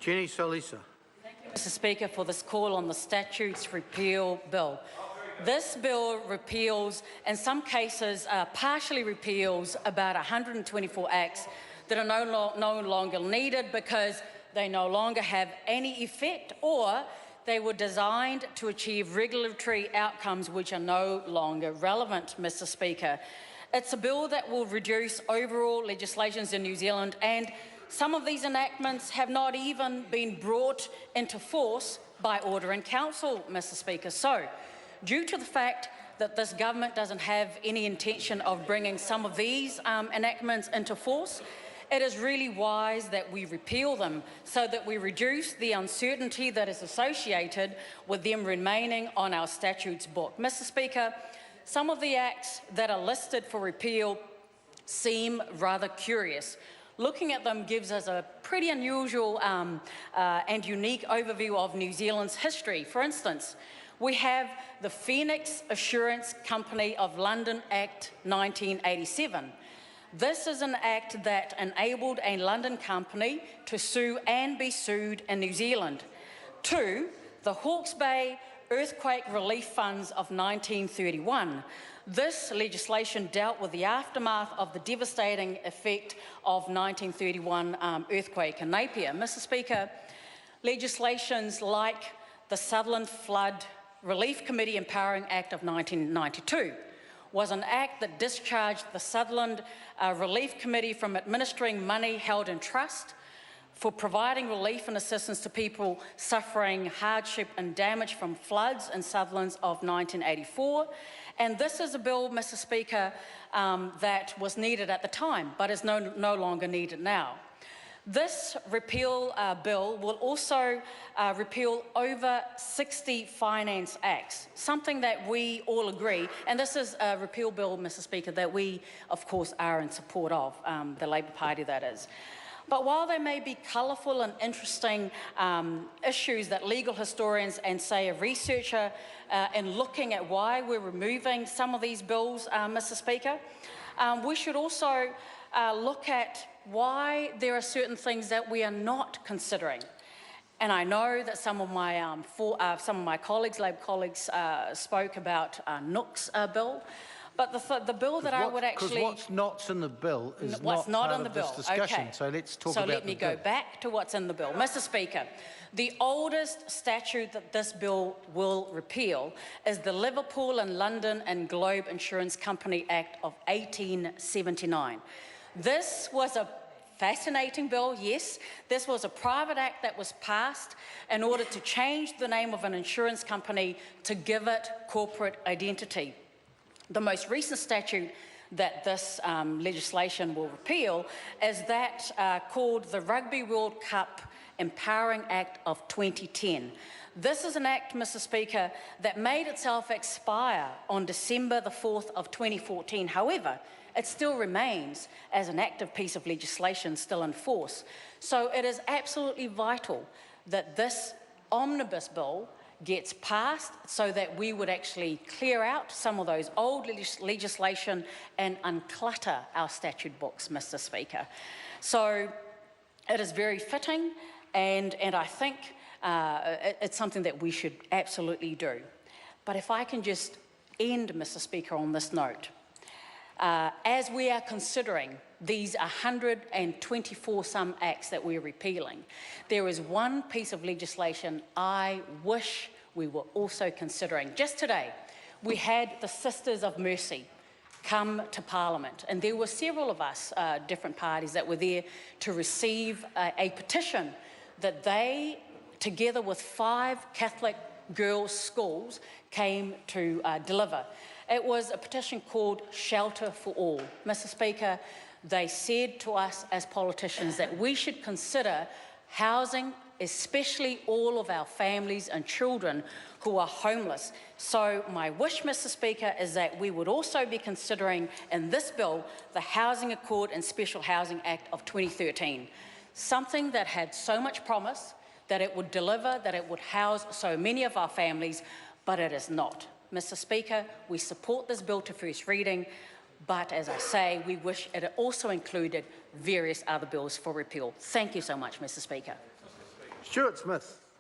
Jenny Salisa. Mr. Speaker, for this call on the Statutes Repeal Bill. This bill repeals, in some cases, partially repeals about 124 acts that are no longer needed because they no longer have any effect, or they were designed to achieve regulatory outcomes which are no longer relevant, Mr. Speaker. It's a bill that will reduce overall legislations in New Zealand, and some of these enactments have not even been brought into force by order in council, Mr. Speaker. So, due to the fact that this government doesn't have any intention of bringing some of these enactments into force, it is really wise that we repeal them so that we reduce the uncertainty that is associated with them remaining on our statutes book. Mr. Speaker, some of the acts that are listed for repeal seem rather curious. Looking at them gives us a pretty unusual and unique overview of New Zealand's history. For instance, we have the Phoenix Assurance Company of London Act 1987. This is an act that enabled a London company to sue and be sued in New Zealand. 2, the Hawke's Bay Earthquake Relief Funds of 1931. This legislation dealt with the aftermath of the devastating effect of 1931 earthquake in Napier. Mr. Speaker, legislations like the Sutherland Flood Relief Committee Empowering Act of 1992 was an act that discharged the Sutherland Relief Committee from administering money held in trust for providing relief and assistance to people suffering hardship and damage from floods in Sutherland's of 1984. And this is a bill, Mr. Speaker, that was needed at the time, but is no longer needed now. This repeal bill will also repeal over 60 finance acts, something that we all agree, and this is a repeal bill, Mr. Speaker, that we, of course, are in support of, the Labour Party that is. But while there may be colourful and interesting issues that legal historians and, say, a researcher in looking at why we're removing some of these bills, Mr. Speaker, we should also look at why there are certain things that we are not considering. And I know that some of my colleagues, Labour colleagues, spoke about Nook's bill. But the bill that I would actually... Because what's not in the bill is what's not in the bill. This discussion. Okay. So let's talk about the bill. So let me go back to what's in the bill. Mr. Speaker, the oldest statute that this bill will repeal is the Liverpool and London and Globe Insurance Company Act of 1879. This was a fascinating bill, yes. This was a private act that was passed in order to change the name of an insurance company to give it corporate identity. The most recent statute that this legislation will repeal is that called the Rugby World Cup Empowering Act of 2010. This is an act, Mr. Speaker, that made itself expire on December the 4th of 2014. However, it still remains as an active piece of legislation still in force. So it is absolutely vital that this omnibus bill gets passed so that we would actually clear out some of those old legislation and unclutter our statute books, Mr. Speaker. So it is very fitting, and I think it's something that we should absolutely do. But if I can just end, Mr. Speaker, on this note, as we are considering these 124 some acts that we're repealing, there is one piece of legislation I wish we were also considering. Just today, we had the Sisters of Mercy come to Parliament, and there were several of us, different parties, that were there to receive a petition that they, together with 5 Catholic girls' schools, came to deliver. It was a petition called Shelter for All. Mr. Speaker, they said to us as politicians that we should consider housing, especially all of our families and children who are homeless. So my wish, Mr. Speaker, is that we would also be considering in this bill the Housing Accord and Special Housing Act of 2013, something that had so much promise, that it would deliver, that it would house so many of our families, but it is not. Mr. Speaker, we support this bill to first reading, but as I say, we wish it also included various other bills for repeal. Thank you so much, Mr. Speaker. Stuart Smith.